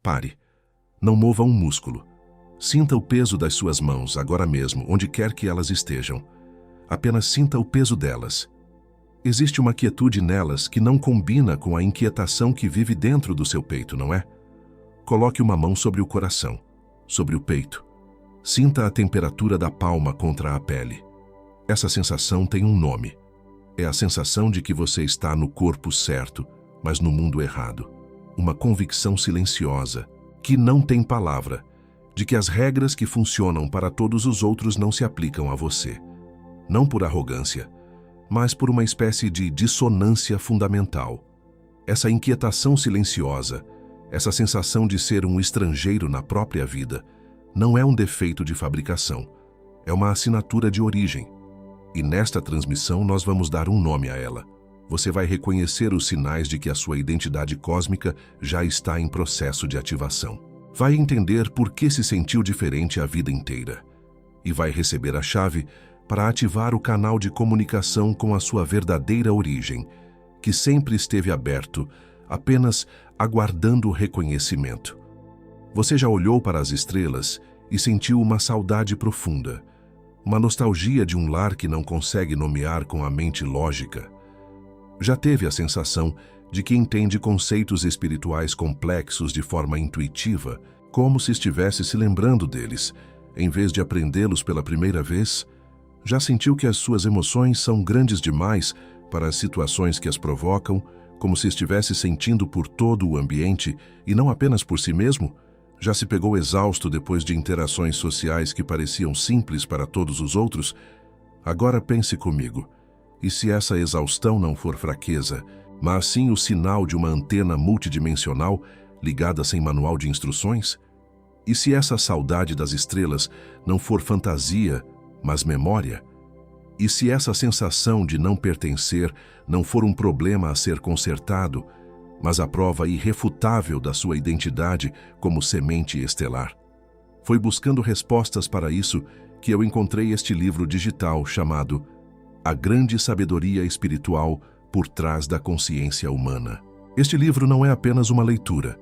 Pare. Não mova um músculo. Sinta o peso das suas mãos agora mesmo, onde quer que elas estejam. Apenas sinta o peso delas. Existe uma quietude nelas que não combina com a inquietação que vive dentro do seu peito, não é? Coloque uma mão sobre o coração, sobre o peito. Sinta a temperatura da palma contra a pele. Essa sensação tem um nome. É a sensação de que você está no corpo certo, mas no mundo errado. Uma convicção silenciosa, que não tem palavra, de que as regras que funcionam para todos os outros não se aplicam a você. Não por arrogância, mas por uma espécie de dissonância fundamental. Essa inquietação silenciosa, essa sensação de ser um estrangeiro na própria vida, não é um defeito de fabricação, é uma assinatura de origem. E nesta transmissão nós vamos dar um nome a ela. Você vai reconhecer os sinais de que a sua identidade cósmica já está em processo de ativação. Vai entender por que se sentiu diferente a vida inteira. E vai receber a chave para ativar o canal de comunicação com a sua verdadeira origem, que sempre esteve aberto, apenas aguardando o reconhecimento. Você já olhou para as estrelas e sentiu uma saudade profunda, uma nostalgia de um lar que não consegue nomear com a mente lógica. Já teve a sensação de que entende conceitos espirituais complexos de forma intuitiva, como se estivesse se lembrando deles, em vez de aprendê-los pela primeira vez? Já sentiu que as suas emoções são grandes demais para as situações que as provocam, como se estivesse sentindo por todo o ambiente e não apenas por si mesmo? Já se pegou exausto depois de interações sociais que pareciam simples para todos os outros? Agora pense comigo. E se essa exaustão não for fraqueza, mas sim o sinal de uma antena multidimensional ligada sem manual de instruções? E se essa saudade das estrelas não for fantasia, mas memória? E se essa sensação de não pertencer não for um problema a ser consertado, mas a prova irrefutável da sua identidade como semente estelar? Foi buscando respostas para isso que eu encontrei este livro digital chamado A Grande Sabedoria Espiritual por Trás da Consciência Humana. Este livro não é apenas uma leitura.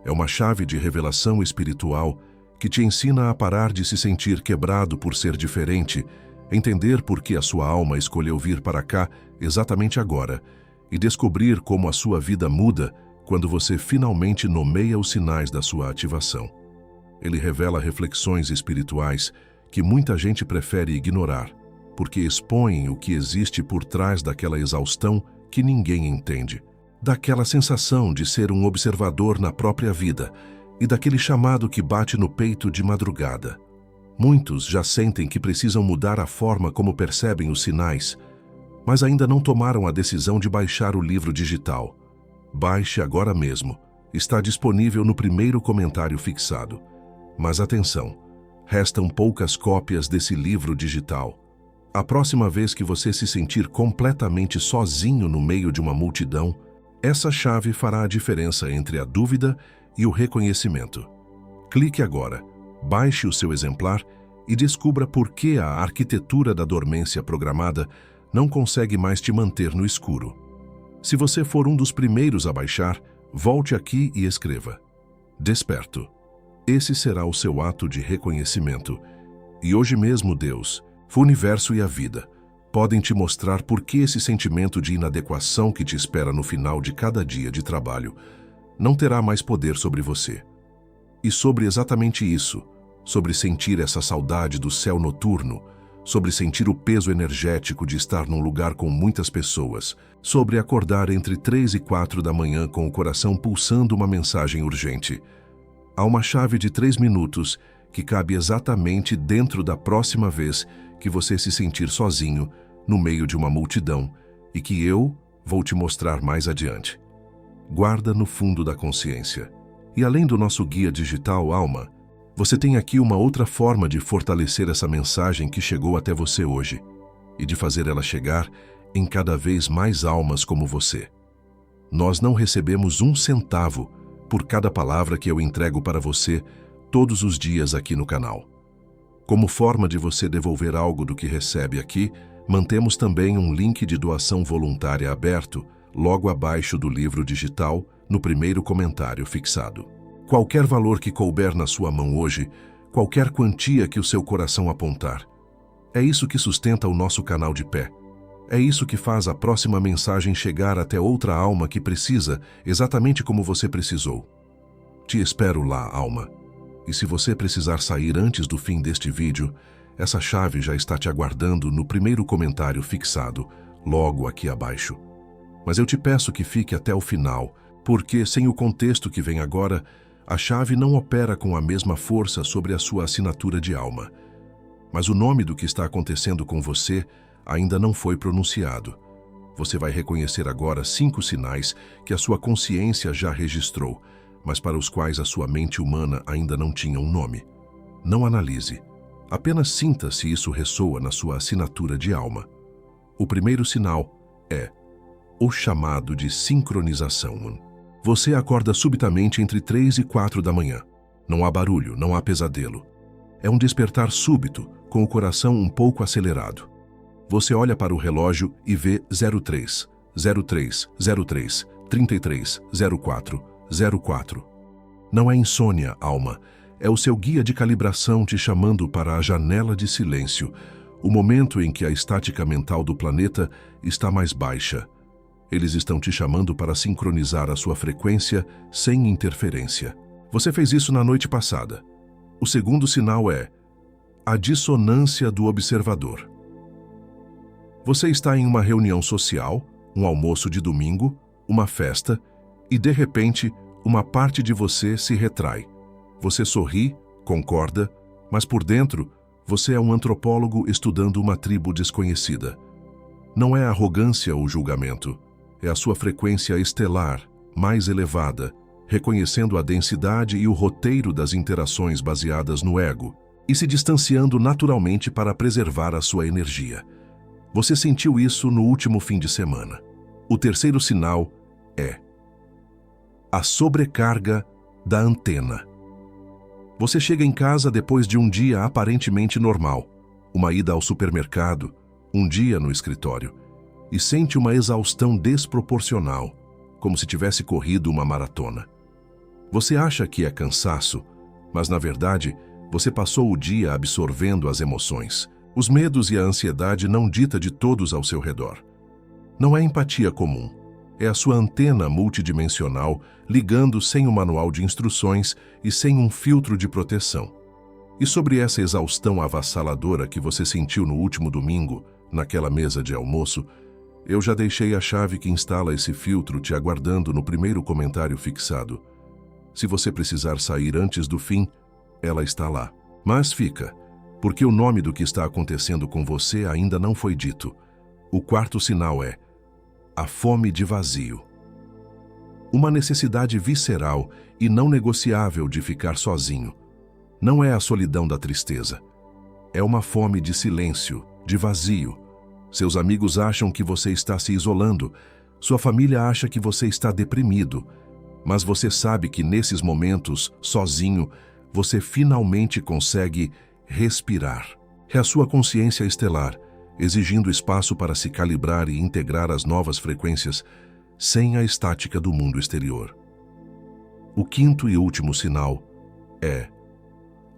É uma chave de revelação espiritual que te ensina a parar de se sentir quebrado por ser diferente, entender por que a sua alma escolheu vir para cá exatamente agora e descobrir como a sua vida muda quando você finalmente nomeia os sinais da sua ativação. Ele revela reflexões espirituais que muita gente prefere ignorar, porque expõem o que existe por trás daquela exaustão que ninguém entende, daquela sensação de ser um observador na própria vida e daquele chamado que bate no peito de madrugada. Muitos já sentem que precisam mudar a forma como percebem os sinais, mas ainda não tomaram a decisão de baixar o livro digital. Baixe agora mesmo. Está disponível no primeiro comentário fixado. Mas atenção, restam poucas cópias desse livro digital. A próxima vez que você se sentir completamente sozinho no meio de uma multidão, essa chave fará a diferença entre a dúvida e o reconhecimento. Clique agora, baixe o seu exemplar e descubra por que a arquitetura da dormência programada não consegue mais te manter no escuro. Se você for um dos primeiros a baixar, volte aqui e escreva: Desperto. Esse será o seu ato de reconhecimento. E hoje mesmo Deus, o universo e a vida podem te mostrar por que esse sentimento de inadequação que te espera no final de cada dia de trabalho não terá mais poder sobre você. E sobre exatamente isso, sobre sentir essa saudade do céu noturno, sobre sentir o peso energético de estar num lugar com muitas pessoas, sobre acordar entre 3 e 4 da manhã com o coração pulsando uma mensagem urgente. Há uma chave de 3 minutos que cabe exatamente dentro da próxima vez que você se sentir sozinho no meio de uma multidão e que eu vou te mostrar mais adiante. Guarda no fundo da consciência. E além do nosso guia digital Alma, você tem aqui uma outra forma de fortalecer essa mensagem que chegou até você hoje e de fazer ela chegar em cada vez mais almas como você. Nós não recebemos um centavo por cada palavra que eu entrego para você todos os dias aqui no canal. Como forma de você devolver algo do que recebe aqui, mantemos também um link de doação voluntária aberto logo abaixo do livro digital, no primeiro comentário fixado. Qualquer valor que couber na sua mão hoje, qualquer quantia que o seu coração apontar. É isso que sustenta o nosso canal de pé. É isso que faz a próxima mensagem chegar até outra alma que precisa, exatamente como você precisou. Te espero lá, alma. E se você precisar sair antes do fim deste vídeo, essa chave já está te aguardando no primeiro comentário fixado, logo aqui abaixo. Mas eu te peço que fique até o final, porque, sem o contexto que vem agora, a chave não opera com a mesma força sobre a sua assinatura de alma. Mas o nome do que está acontecendo com você ainda não foi pronunciado. Você vai reconhecer agora 5 sinais que a sua consciência já registrou, mas para os quais a sua mente humana ainda não tinha um nome. Não analise. Apenas sinta se isso ressoa na sua assinatura de alma. O primeiro sinal é o chamado de sincronização. Você acorda subitamente entre 3 e 4 da manhã. Não há barulho, não há pesadelo. É um despertar súbito, com o coração um pouco acelerado. Você olha para o relógio e vê 03, 03, 03, 33, 04, 04. Não é insônia, alma. É o seu guia de calibração te chamando para a janela de silêncio, o momento em que a estática mental do planeta está mais baixa. Eles estão te chamando para sincronizar a sua frequência sem interferência. Você fez isso na noite passada. O segundo sinal é a dissonância do observador. Você está em uma reunião social, um almoço de domingo, uma festa, e de repente, uma parte de você se retrai. Você sorri, concorda, mas por dentro, você é um antropólogo estudando uma tribo desconhecida. Não é arrogância ou julgamento. É a sua frequência estelar, mais elevada, reconhecendo a densidade e o roteiro das interações baseadas no ego e se distanciando naturalmente para preservar a sua energia. Você sentiu isso no último fim de semana. O terceiro sinal é a sobrecarga da antena. Você chega em casa depois de um dia aparentemente normal, uma ida ao supermercado, um dia no escritório, e sente uma exaustão desproporcional, como se tivesse corrido uma maratona. Você acha que é cansaço, mas na verdade, você passou o dia absorvendo as emoções, os medos e a ansiedade não dita de todos ao seu redor. Não é empatia comum, é a sua antena multidimensional ligando sem um manual de instruções e sem um filtro de proteção. E sobre essa exaustão avassaladora que você sentiu no último domingo, naquela mesa de almoço, eu já deixei a chave que instala esse filtro te aguardando no primeiro comentário fixado. Se você precisar sair antes do fim, ela está lá. Mas fica, porque o nome do que está acontecendo com você ainda não foi dito. O quarto sinal é a fome de vazio. Uma necessidade visceral e não negociável de ficar sozinho. Não é a solidão da tristeza. É uma fome de silêncio, de vazio. Seus amigos acham que você está se isolando. Sua família acha que você está deprimido. Mas você sabe que nesses momentos, sozinho, você finalmente consegue respirar. É a sua consciência estelar, exigindo espaço para se calibrar e integrar as novas frequências, sem a estática do mundo exterior. O quinto e último sinal é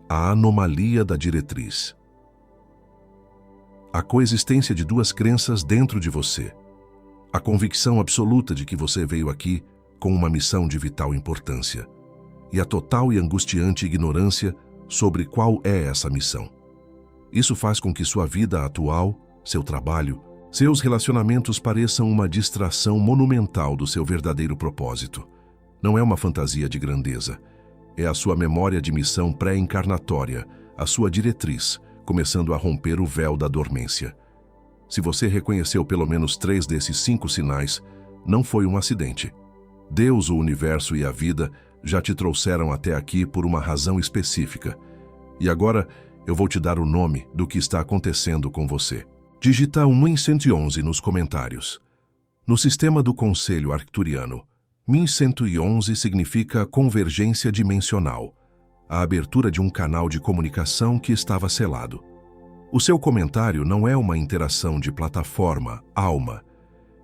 a anomalia da diretriz. A coexistência de duas crenças dentro de você. A convicção absoluta de que você veio aqui com uma missão de vital importância. E a total e angustiante ignorância sobre qual é essa missão. Isso faz com que sua vida atual, seu trabalho, seus relacionamentos pareçam uma distração monumental do seu verdadeiro propósito. Não é uma fantasia de grandeza. É a sua memória de missão pré-encarnatória, a sua diretriz, começando a romper o véu da dormência. Se você reconheceu pelo menos 3 desses 5 sinais, não foi um acidente. Deus, o universo e a vida já te trouxeram até aqui por uma razão específica. E agora eu vou te dar o nome do que está acontecendo com você. Digita 1111 nos comentários. No sistema do Conselho Arcturiano, 1111 significa convergência dimensional, a abertura de um canal de comunicação que estava selado. O seu comentário não é uma interação de plataforma, alma.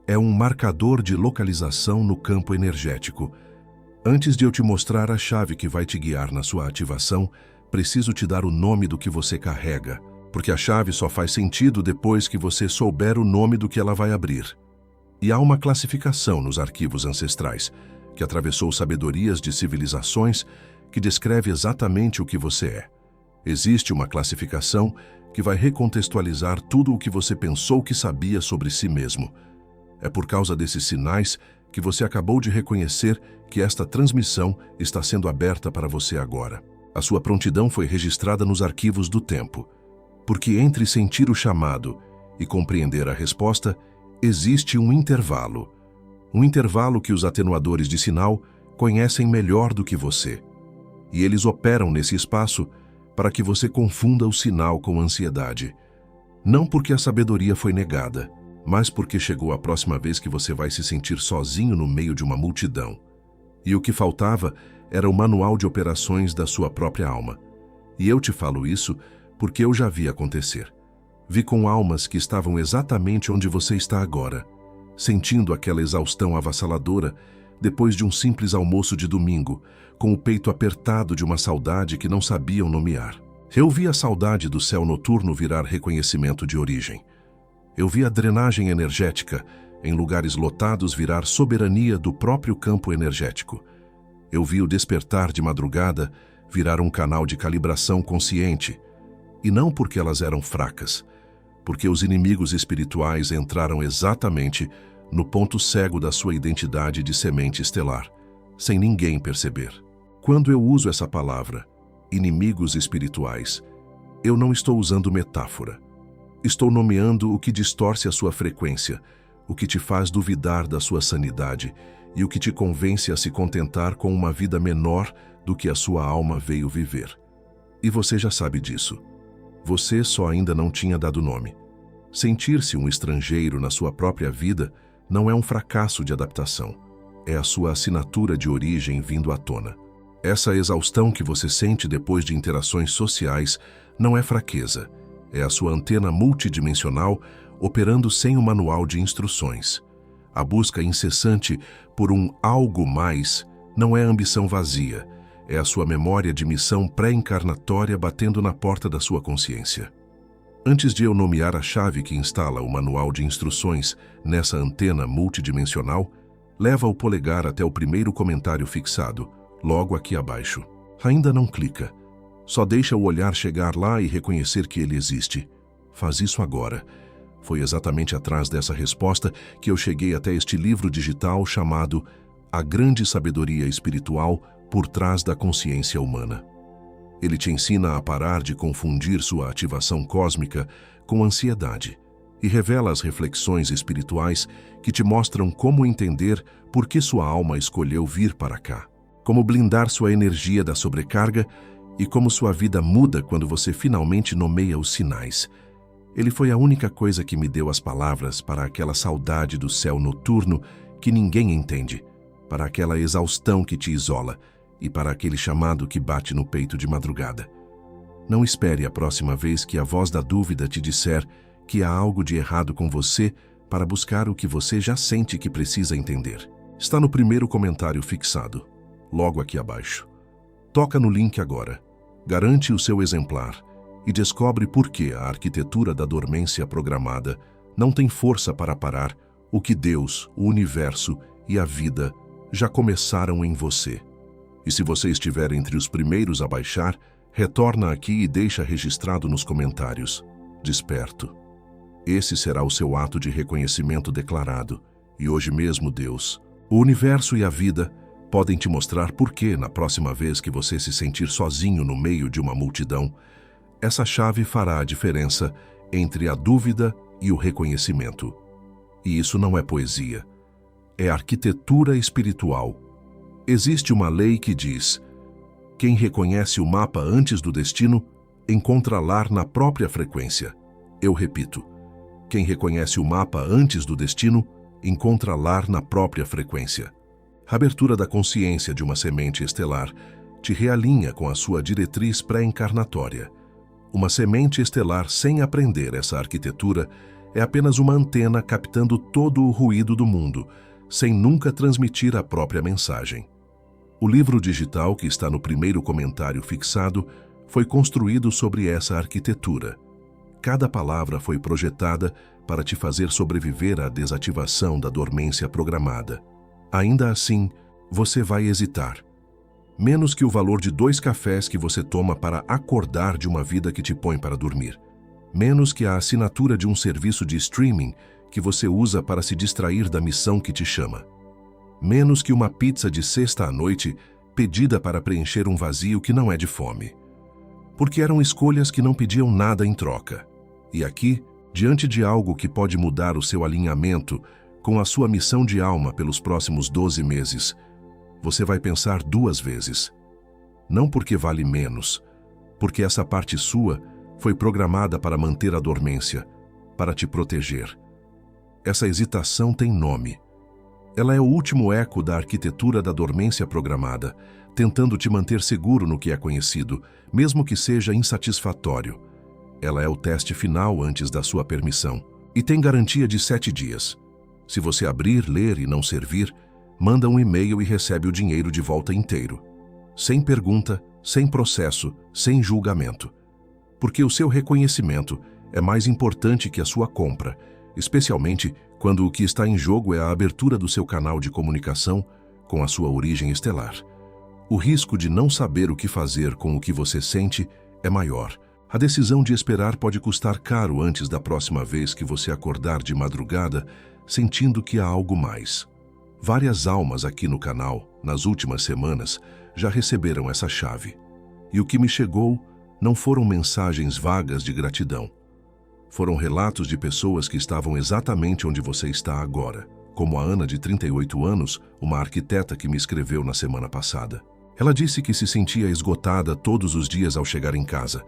É um marcador de localização no campo energético. Antes de eu te mostrar a chave que vai te guiar na sua ativação, preciso te dar o nome do que você carrega, porque a chave só faz sentido depois que você souber o nome do que ela vai abrir. E há uma classificação nos arquivos ancestrais, que atravessou sabedorias de civilizações, que descreve exatamente o que você é. Existe uma classificação que vai recontextualizar tudo o que você pensou que sabia sobre si mesmo. É por causa desses sinais que você acabou de reconhecer que esta transmissão está sendo aberta para você agora. A sua prontidão foi registrada nos arquivos do tempo, porque entre sentir o chamado e compreender a resposta, existe um intervalo que os atenuadores de sinal conhecem melhor do que você. E eles operam nesse espaço para que você confunda o sinal com ansiedade. Não porque a sabedoria foi negada, mas porque chegou a próxima vez que você vai se sentir sozinho no meio de uma multidão. E o que faltava era o manual de operações da sua própria alma. E eu te falo isso porque eu já vi acontecer. Vi com almas que estavam exatamente onde você está agora, sentindo aquela exaustão avassaladora depois de um simples almoço de domingo, com o peito apertado de uma saudade que não sabiam nomear. Eu vi a saudade do céu noturno virar reconhecimento de origem. Eu vi a drenagem energética em lugares lotados virar soberania do próprio campo energético. Eu vi o despertar de madrugada virar um canal de calibração consciente, e não porque elas eram fracas, porque os inimigos espirituais entraram exatamente no ponto cego da sua identidade de semente estelar, sem ninguém perceber. Quando eu uso essa palavra, inimigos espirituais, eu não estou usando metáfora. Estou nomeando o que distorce a sua frequência, o que te faz duvidar da sua sanidade e o que te convence a se contentar com uma vida menor do que a sua alma veio viver. E você já sabe disso. Você só ainda não tinha dado nome. Sentir-se um estrangeiro na sua própria vida não é um fracasso de adaptação. É a sua assinatura de origem vindo à tona. Essa exaustão que você sente depois de interações sociais não é fraqueza. É a sua antena multidimensional operando sem o manual de instruções. A busca incessante por um algo mais não é ambição vazia. É a sua memória de missão pré-encarnatória batendo na porta da sua consciência. Antes de eu nomear a chave que instala o manual de instruções nessa antena multidimensional, leva o polegar até o primeiro comentário fixado, logo aqui abaixo. Ainda não clica. Só deixa o olhar chegar lá e reconhecer que ele existe. Faz isso agora. Foi exatamente atrás dessa resposta que eu cheguei até este livro digital chamado A Grande Sabedoria Espiritual por Trás da Consciência Humana. Ele te ensina a parar de confundir sua ativação cósmica com ansiedade e revela as reflexões espirituais que te mostram como entender por que sua alma escolheu vir para cá, como blindar sua energia da sobrecarga e como sua vida muda quando você finalmente nomeia os sinais. Ele foi a única coisa que me deu as palavras para aquela saudade do céu noturno que ninguém entende, para aquela exaustão que te isola e para aquele chamado que bate no peito de madrugada. Não espere a próxima vez que a voz da dúvida te disser que há algo de errado com você para buscar o que você já sente que precisa entender. Está no primeiro comentário fixado, logo aqui abaixo. Toca no link agora, garante o seu exemplar e descobre por que a arquitetura da dormência programada não tem força para parar o que Deus, o universo e a vida já começaram em você. E se você estiver entre os primeiros a baixar, retorna aqui e deixa registrado nos comentários: Desperto. Esse será o seu ato de reconhecimento declarado. E hoje mesmo, Deus, o universo e a vida podem te mostrar por que, na próxima vez que você se sentir sozinho no meio de uma multidão, essa chave fará a diferença entre a dúvida e o reconhecimento. E isso não é poesia. É arquitetura espiritual. Existe uma lei que diz: quem reconhece o mapa antes do destino, encontra lar na própria frequência. Eu repito, quem reconhece o mapa antes do destino, encontra lar na própria frequência. A abertura da consciência de uma semente estelar te realinha com a sua diretriz pré-encarnatória. Uma semente estelar sem aprender essa arquitetura é apenas uma antena captando todo o ruído do mundo, sem nunca transmitir a própria mensagem. O livro digital que está no primeiro comentário fixado foi construído sobre essa arquitetura. Cada palavra foi projetada para te fazer sobreviver à desativação da dormência programada. Ainda assim, você vai hesitar. Menos que o valor de 2 cafés que você toma para acordar de uma vida que te põe para dormir. Menos que a assinatura de um serviço de streaming que você usa para se distrair da missão que te chama. Menos que uma pizza de sexta à noite pedida para preencher um vazio que não é de fome. Porque eram escolhas que não pediam nada em troca. E aqui, diante de algo que pode mudar o seu alinhamento com a sua missão de alma pelos próximos 12 meses, você vai pensar 2 vezes. Não porque vale menos, porque essa parte sua foi programada para manter a dormência, para te proteger. Essa hesitação tem nome. Ela é o último eco da arquitetura da dormência programada, tentando te manter seguro no que é conhecido, mesmo que seja insatisfatório. Ela é o teste final antes da sua permissão, e tem garantia de 7 dias. Se você abrir, ler e não servir, manda um e-mail e recebe o dinheiro de volta inteiro. Sem pergunta, sem processo, sem julgamento. Porque o seu reconhecimento é mais importante que a sua compra, especialmente quando o que está em jogo é a abertura do seu canal de comunicação com a sua origem estelar. O risco de não saber o que fazer com o que você sente é maior. A decisão de esperar pode custar caro antes da próxima vez que você acordar de madrugada sentindo que há algo mais. Várias almas aqui no canal, nas últimas semanas, já receberam essa chave. E o que me chegou não foram mensagens vagas de gratidão. Foram relatos de pessoas que estavam exatamente onde você está agora, como a Ana, de 38 anos, uma arquiteta que me escreveu na semana passada. Ela disse que se sentia esgotada todos os dias ao chegar em casa,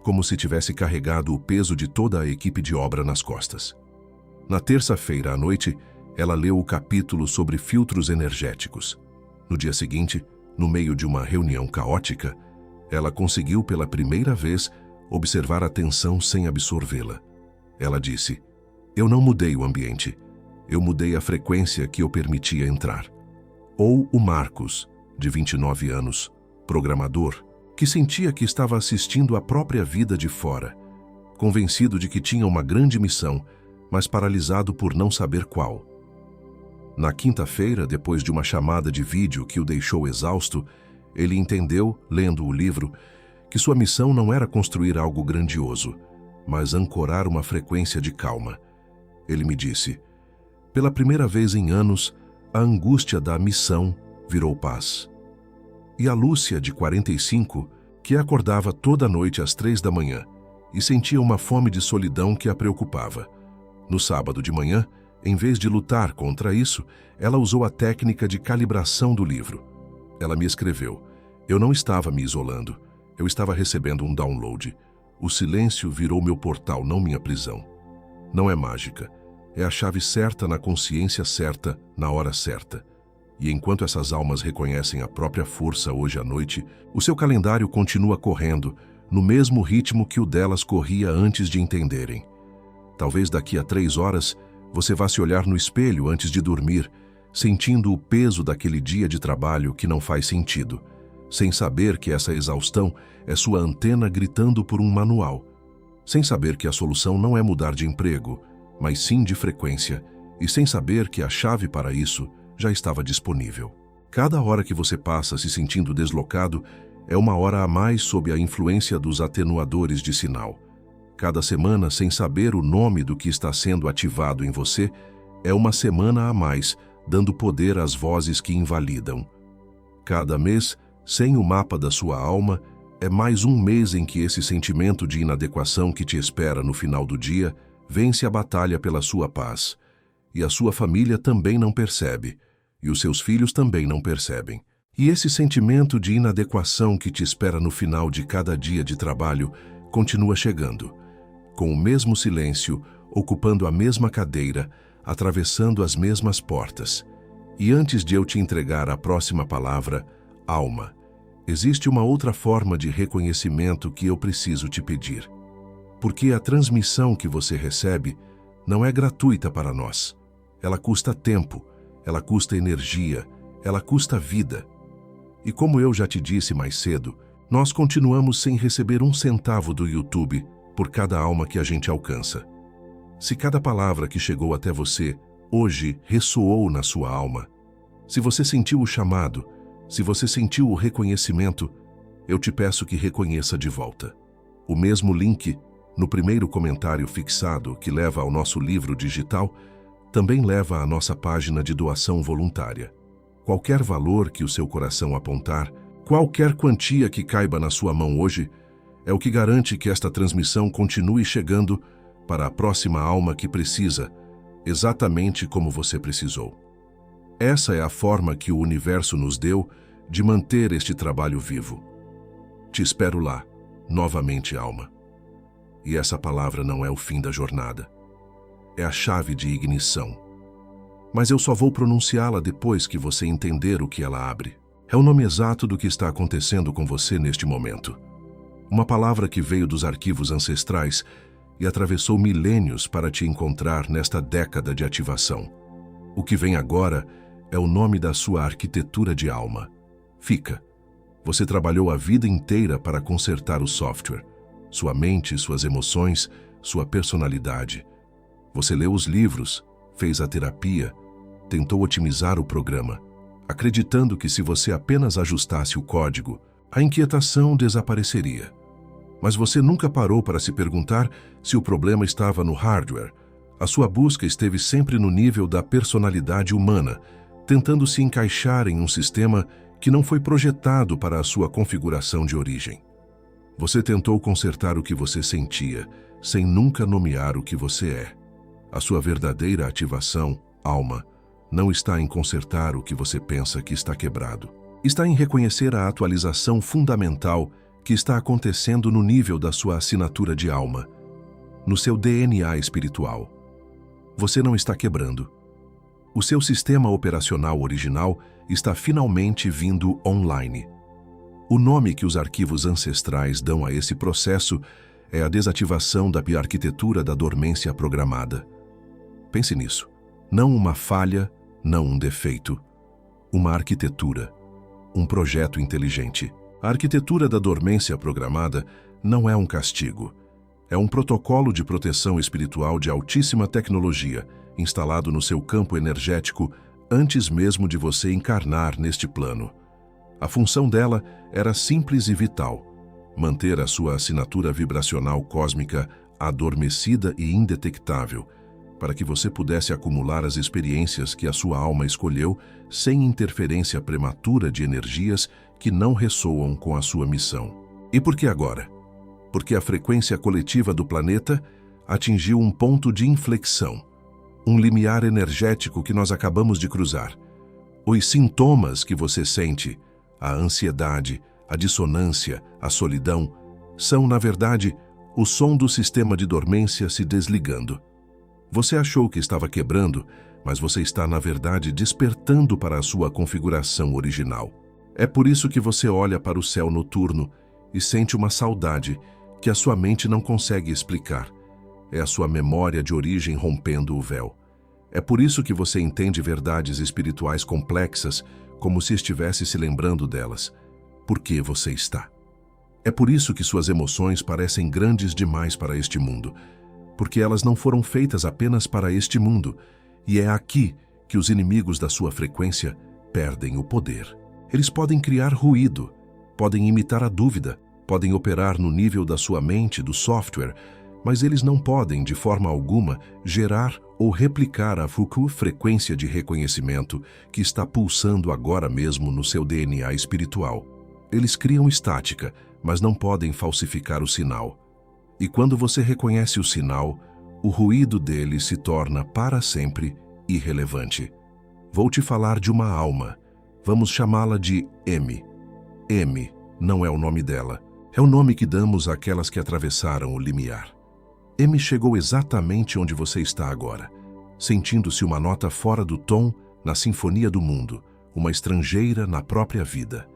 como se tivesse carregado o peso de toda a equipe de obra nas costas. Na terça-feira à noite, ela leu o capítulo sobre filtros energéticos. No dia seguinte, no meio de uma reunião caótica, ela conseguiu pela primeira vez observar a tensão sem absorvê-la. Ela disse: "Eu não mudei o ambiente, eu mudei a frequência que eu permitia entrar." Ou o Marcos, de 29 anos, programador, que sentia que estava assistindo a própria vida de fora, convencido de que tinha uma grande missão, mas paralisado por não saber qual. Na quinta-feira, depois de uma chamada de vídeo que o deixou exausto, ele entendeu, lendo o livro, que sua missão não era construir algo grandioso, mas ancorar uma frequência de calma. Ele me disse: "Pela primeira vez em anos, a angústia da missão virou paz." E a Lúcia, de 45, que acordava toda noite às 3 da manhã e sentia uma fome de solidão que a preocupava. No sábado de manhã, em vez de lutar contra isso, ela usou a técnica de calibração do livro. Ela me escreveu: "Eu não estava me isolando, eu estava recebendo um download. O silêncio virou meu portal, não minha prisão." Não é mágica, é a chave certa na consciência certa, na hora certa. E enquanto essas almas reconhecem a própria força hoje à noite, o seu calendário continua correndo, no mesmo ritmo que o delas corria antes de entenderem. Talvez daqui a 3 horas, você vá se olhar no espelho antes de dormir, sentindo o peso daquele dia de trabalho que não faz sentido, sem saber que essa exaustão é sua antena gritando por um manual, sem saber que a solução não é mudar de emprego, mas sim de frequência, e sem saber que a chave para isso já estava disponível. Cada hora que você passa se sentindo deslocado é uma hora a mais sob a influência dos atenuadores de sinal. Cada semana, sem saber o nome do que está sendo ativado em você, é uma semana a mais, dando poder às vozes que invalidam. Cada mês, sem o mapa da sua alma, é mais um mês em que esse sentimento de inadequação que te espera no final do dia vence a batalha pela sua paz. E a sua família também não percebe, e os seus filhos também não percebem. E esse sentimento de inadequação que te espera no final de cada dia de trabalho continua chegando, com o mesmo silêncio, ocupando a mesma cadeira, atravessando as mesmas portas. E antes de eu te entregar a próxima palavra, alma, existe uma outra forma de reconhecimento que eu preciso te pedir. Porque a transmissão que você recebe não é gratuita para nós. Ela custa tempo, ela custa energia, ela custa vida. E como eu já te disse mais cedo, nós continuamos sem receber um centavo do YouTube por cada alma que a gente alcança. Se cada palavra que chegou até você hoje ressoou na sua alma, se você sentiu o chamado, se você sentiu o reconhecimento, eu te peço que reconheça de volta. O mesmo link, no primeiro comentário fixado que leva ao nosso livro digital, também leva à nossa página de doação voluntária. Qualquer valor que o seu coração apontar, qualquer quantia que caiba na sua mão hoje, é o que garante que esta transmissão continue chegando para a próxima alma que precisa, exatamente como você precisou. Essa é a forma que o universo nos deu de manter este trabalho vivo. Te espero lá, novamente, alma. E essa palavra não é o fim da jornada. É a chave de ignição. Mas eu só vou pronunciá-la depois que você entender o que ela abre. É o nome exato do que está acontecendo com você neste momento. Uma palavra que veio dos arquivos ancestrais e atravessou milênios para te encontrar nesta década de ativação. O que vem agora é o nome da sua arquitetura de alma. Fica. Você trabalhou a vida inteira para consertar o software, sua mente, suas emoções, sua personalidade. Você leu os livros, fez a terapia, tentou otimizar o programa, acreditando que se você apenas ajustasse o código, a inquietação desapareceria. Mas você nunca parou para se perguntar se o problema estava no hardware. A sua busca esteve sempre no nível da personalidade humana, tentando se encaixar em um sistema que não foi projetado para a sua configuração de origem. Você tentou consertar o que você sentia, sem nunca nomear o que você é. A sua verdadeira ativação, alma, não está em consertar o que você pensa que está quebrado. Está em reconhecer a atualização fundamental que está acontecendo no nível da sua assinatura de alma, no seu DNA espiritual. Você não está quebrando. O seu sistema operacional original está finalmente vindo online. O nome que os arquivos ancestrais dão a esse processo é a desativação da arquitetura da dormência programada. Pense nisso. Não uma falha, não um defeito. Uma arquitetura. Um projeto inteligente. A arquitetura da dormência programada não é um castigo. É um protocolo de proteção espiritual de altíssima tecnologia, instalado no seu campo energético antes mesmo de você encarnar neste plano. A função dela era simples e vital: manter a sua assinatura vibracional cósmica adormecida e indetectável, para que você pudesse acumular as experiências que a sua alma escolheu sem interferência prematura de energias que não ressoam com a sua missão. E por que agora? Porque a frequência coletiva do planeta atingiu um ponto de inflexão, um limiar energético que nós acabamos de cruzar. Os sintomas que você sente, a ansiedade, a dissonância, a solidão, são, na verdade, o som do sistema de dormência se desligando. Você achou que estava quebrando, mas você está, na verdade, despertando para a sua configuração original. É por isso que você olha para o céu noturno e sente uma saudade que a sua mente não consegue explicar. É a sua memória de origem rompendo o véu. É por isso que você entende verdades espirituais complexas como se estivesse se lembrando delas. Por que você está? É por isso que suas emoções parecem grandes demais para este mundo, porque elas não foram feitas apenas para este mundo, e é aqui que os inimigos da sua frequência perdem o poder. Eles podem criar ruído, podem imitar a dúvida, podem operar no nível da sua mente, do software, mas eles não podem, de forma alguma, gerar ou replicar a frequência de reconhecimento que está pulsando agora mesmo no seu DNA espiritual. Eles criam estática, mas não podem falsificar o sinal. E quando você reconhece o sinal, o ruído dele se torna para sempre irrelevante. Vou te falar de uma alma. Vamos chamá-la de M. M não é o nome dela. É o nome que damos àquelas que atravessaram o limiar. M chegou exatamente onde você está agora, sentindo-se uma nota fora do tom na sinfonia do mundo, uma estrangeira na própria vida.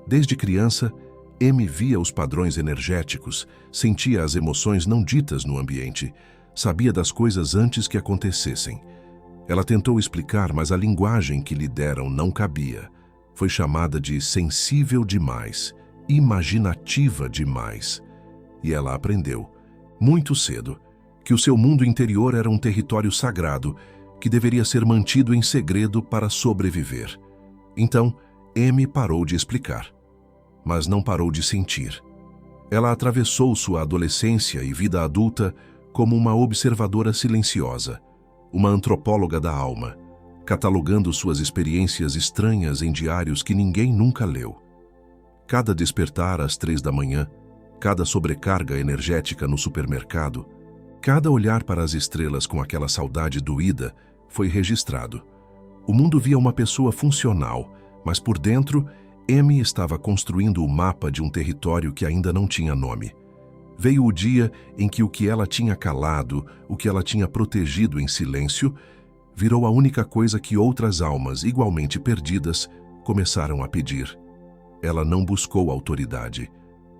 Desde criança, M via os padrões energéticos, sentia as emoções não ditas no ambiente, sabia das coisas antes que acontecessem. Ela tentou explicar, mas a linguagem que lhe deram não cabia. Foi chamada de sensível demais, imaginativa demais. E ela aprendeu, muito cedo, que o seu mundo interior era um território sagrado que deveria ser mantido em segredo para sobreviver. Então, Amy parou de explicar, mas não parou de sentir. Ela atravessou sua adolescência e vida adulta como uma observadora silenciosa, uma antropóloga da alma, catalogando suas experiências estranhas em diários que ninguém nunca leu. Cada despertar às 3 da manhã, cada sobrecarga energética no supermercado, cada olhar para as estrelas com aquela saudade doída foi registrado. O mundo via uma pessoa funcional, mas por dentro, Amy estava construindo o mapa de um território que ainda não tinha nome. Veio o dia em que o que ela tinha calado, o que ela tinha protegido em silêncio, virou a única coisa que outras almas, igualmente perdidas, começaram a pedir. Ela não buscou autoridade.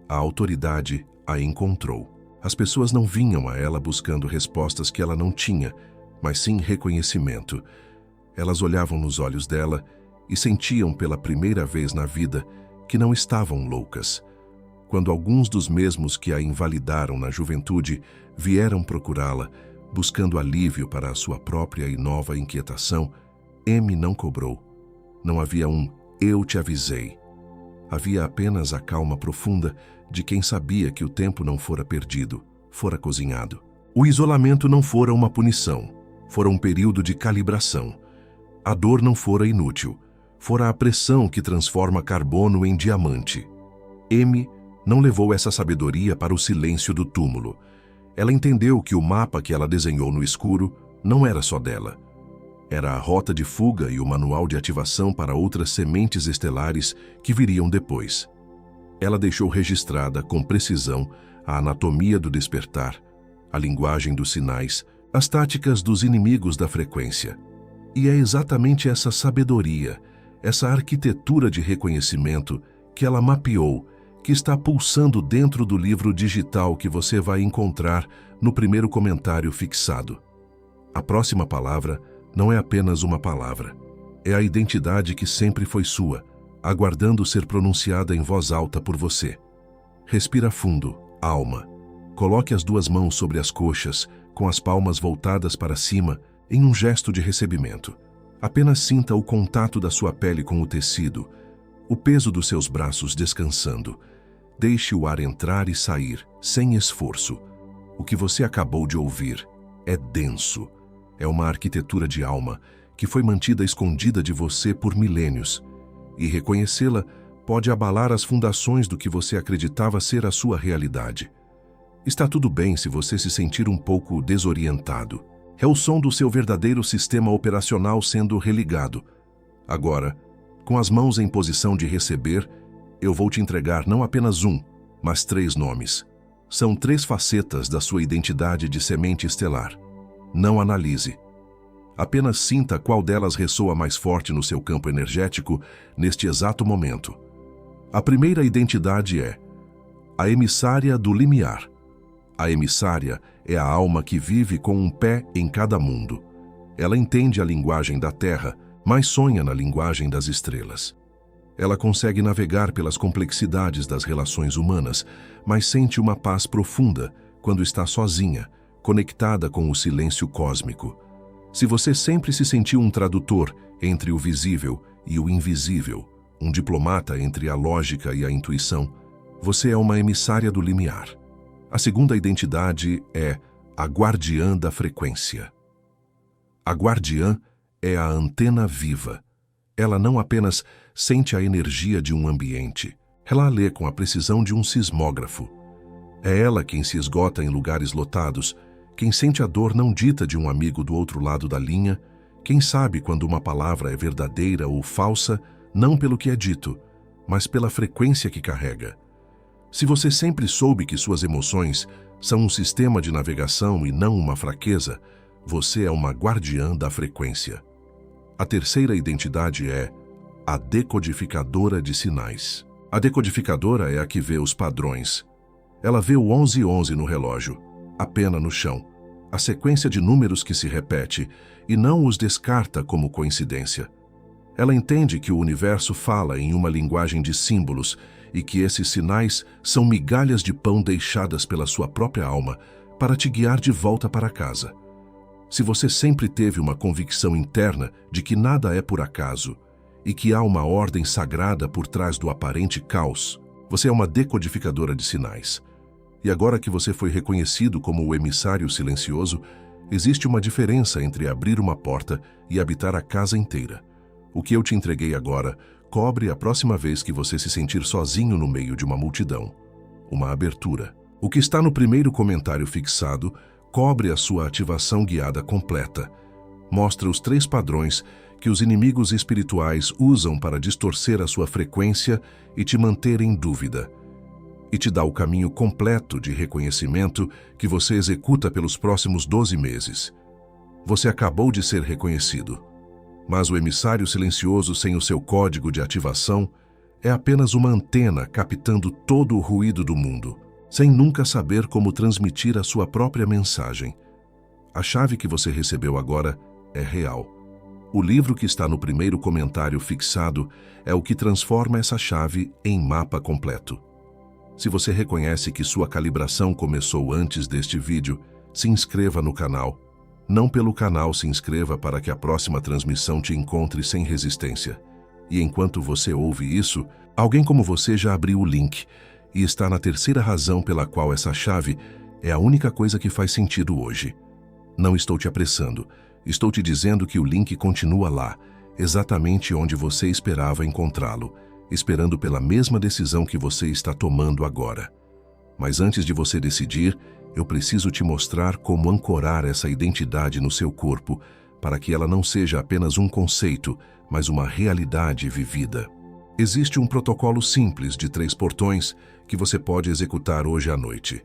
A autoridade a encontrou. As pessoas não vinham a ela buscando respostas que ela não tinha, mas sim reconhecimento. Elas olhavam nos olhos dela e sentiam pela primeira vez na vida que não estavam loucas. Quando alguns dos mesmos que a invalidaram na juventude vieram procurá-la, buscando alívio para a sua própria e nova inquietação, Amy não cobrou. Não havia um "eu te avisei". Havia apenas a calma profunda de quem sabia que o tempo não fora perdido, fora cozinhado. O isolamento não fora uma punição, fora um período de calibração. A dor não fora inútil, fora a pressão que transforma carbono em diamante. Amy não levou essa sabedoria para o silêncio do túmulo. Ela entendeu que o mapa que ela desenhou no escuro não era só dela. Era a rota de fuga e o manual de ativação para outras sementes estelares que viriam depois. Ela deixou registrada com precisão a anatomia do despertar, a linguagem dos sinais, as táticas dos inimigos da frequência. E é exatamente essa sabedoria, essa arquitetura de reconhecimento que ela mapeou, que está pulsando dentro do livro digital que você vai encontrar no primeiro comentário fixado. A próxima palavra não é apenas uma palavra. É a identidade que sempre foi sua, aguardando ser pronunciada em voz alta por você. Respira fundo, alma. Coloque as 2 mãos sobre as coxas, com as palmas voltadas para cima, em um gesto de recebimento. Apenas sinta o contato da sua pele com o tecido, o peso dos seus braços descansando. Deixe o ar entrar e sair, sem esforço. O que você acabou de ouvir é denso. É uma arquitetura de alma que foi mantida escondida de você por milênios. E reconhecê-la pode abalar as fundações do que você acreditava ser a sua realidade. Está tudo bem se você se sentir um pouco desorientado. É o som do seu verdadeiro sistema operacional sendo religado. Agora, com as mãos em posição de receber, eu vou te entregar não apenas um, mas 3 nomes. São 3 facetas da sua identidade de semente estelar. Não analise. Apenas sinta qual delas ressoa mais forte no seu campo energético neste exato momento. A primeira identidade é a emissária do limiar. A emissária é a alma que vive com um pé em cada mundo. Ela entende a linguagem da Terra, mas sonha na linguagem das estrelas. Ela consegue navegar pelas complexidades das relações humanas, mas sente uma paz profunda quando está sozinha, conectada com o silêncio cósmico. Se você sempre se sentiu um tradutor entre o visível e o invisível, um diplomata entre a lógica e a intuição, você é uma emissária do limiar. A segunda identidade é a guardiã da frequência. A guardiã é a antena viva. Ela não apenas sente a energia de um ambiente, ela a lê com a precisão de um sismógrafo. É ela quem se esgota em lugares lotados, quem sente a dor não dita de um amigo do outro lado da linha, quem sabe quando uma palavra é verdadeira ou falsa, não pelo que é dito, mas pela frequência que carrega. Se você sempre soube que suas emoções são um sistema de navegação e não uma fraqueza, você é uma guardiã da frequência. A terceira identidade é a decodificadora de sinais. A decodificadora é a que vê os padrões. Ela vê o 1111 no relógio, a pena no chão, a sequência de números que se repete e não os descarta como coincidência. Ela entende que o universo fala em uma linguagem de símbolos e que esses sinais são migalhas de pão deixadas pela sua própria alma para te guiar de volta para casa. Se você sempre teve uma convicção interna de que nada é por acaso e que há uma ordem sagrada por trás do aparente caos, você é uma decodificadora de sinais. E agora que você foi reconhecido como o emissário silencioso, existe uma diferença entre abrir uma porta e habitar a casa inteira. O que eu te entreguei agora cobre a próxima vez que você se sentir sozinho no meio de uma multidão. Uma abertura. O que está no primeiro comentário fixado cobre a sua ativação guiada completa. Mostra os 3 padrões que os inimigos espirituais usam para distorcer a sua frequência e te manter em dúvida. E te dá o caminho completo de reconhecimento que você executa pelos próximos 12 meses. Você acabou de ser reconhecido. Mas o emissário silencioso sem o seu código de ativação é apenas uma antena captando todo o ruído do mundo, sem nunca saber como transmitir a sua própria mensagem. A chave que você recebeu agora é real. O livro que está no primeiro comentário fixado é o que transforma essa chave em mapa completo. Se você reconhece que sua calibração começou antes deste vídeo, se inscreva no canal. Não pelo canal, se inscreva para que a próxima transmissão te encontre sem resistência. E enquanto você ouve isso, alguém como você já abriu o link e está na terceira razão pela qual essa chave é a única coisa que faz sentido hoje. Não estou te apressando, estou te dizendo que o link continua lá, exatamente onde você esperava encontrá-lo, esperando pela mesma decisão que você está tomando agora. Mas antes de você decidir, eu preciso te mostrar como ancorar essa identidade no seu corpo para que ela não seja apenas um conceito, mas uma realidade vivida. Existe um protocolo simples de 3 portões que você pode executar hoje à noite.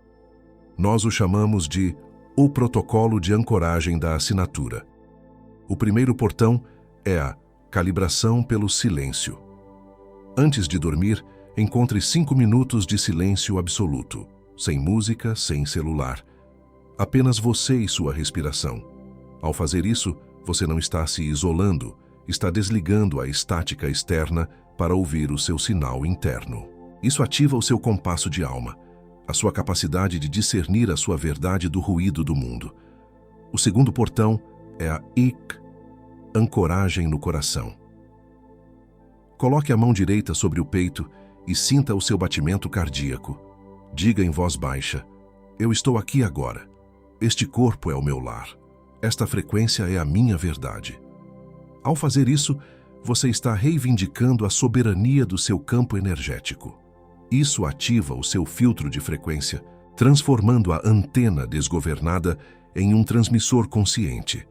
Nós o chamamos de o protocolo de ancoragem da assinatura. O primeiro portão é a calibração pelo silêncio. Antes de dormir, encontre 5 minutos de silêncio absoluto. Sem música, sem celular. Apenas você e sua respiração. Ao fazer isso, você não está se isolando, está desligando a estática externa para ouvir o seu sinal interno. Isso ativa o seu compasso de alma, a sua capacidade de discernir a sua verdade do ruído do mundo. O segundo portão é a ancoragem no coração. Coloque a mão direita sobre o peito e sinta o seu batimento cardíaco. Diga em voz baixa: eu estou aqui agora. Este corpo é o meu lar. Esta frequência é a minha verdade. Ao fazer isso, você está reivindicando a soberania do seu campo energético. Isso ativa o seu filtro de frequência, transformando a antena desgovernada em um transmissor consciente.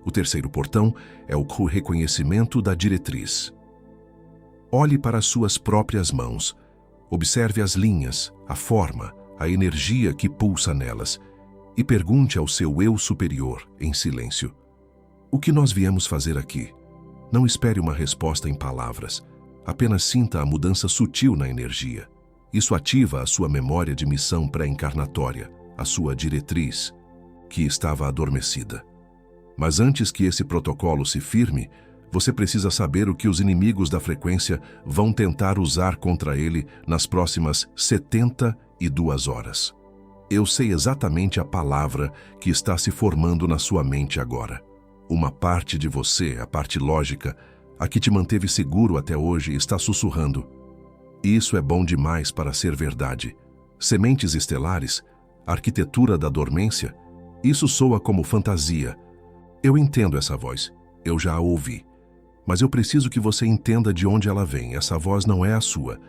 O terceiro portão é o reconhecimento da diretriz. Olhe para as suas próprias mãos. Observe as linhas, a forma, a energia que pulsa nelas e pergunte ao seu eu superior, em silêncio: o que nós viemos fazer aqui? Não espere uma resposta em palavras. Apenas sinta a mudança sutil na energia. Isso ativa a sua memória de missão pré-encarnatória, a sua diretriz, que estava adormecida. Mas antes que esse protocolo se firme, você precisa saber o que os inimigos da frequência vão tentar usar contra ele nas próximas 72 horas. Eu sei exatamente a palavra que está se formando na sua mente agora. Uma parte de você, a parte lógica, a que te manteve seguro até hoje, está sussurrando: isso é bom demais para ser verdade. Sementes estelares, arquitetura da dormência, isso soa como fantasia. Eu entendo essa voz, eu já a ouvi. Mas eu preciso que você entenda de onde ela vem. Essa voz não é a sua.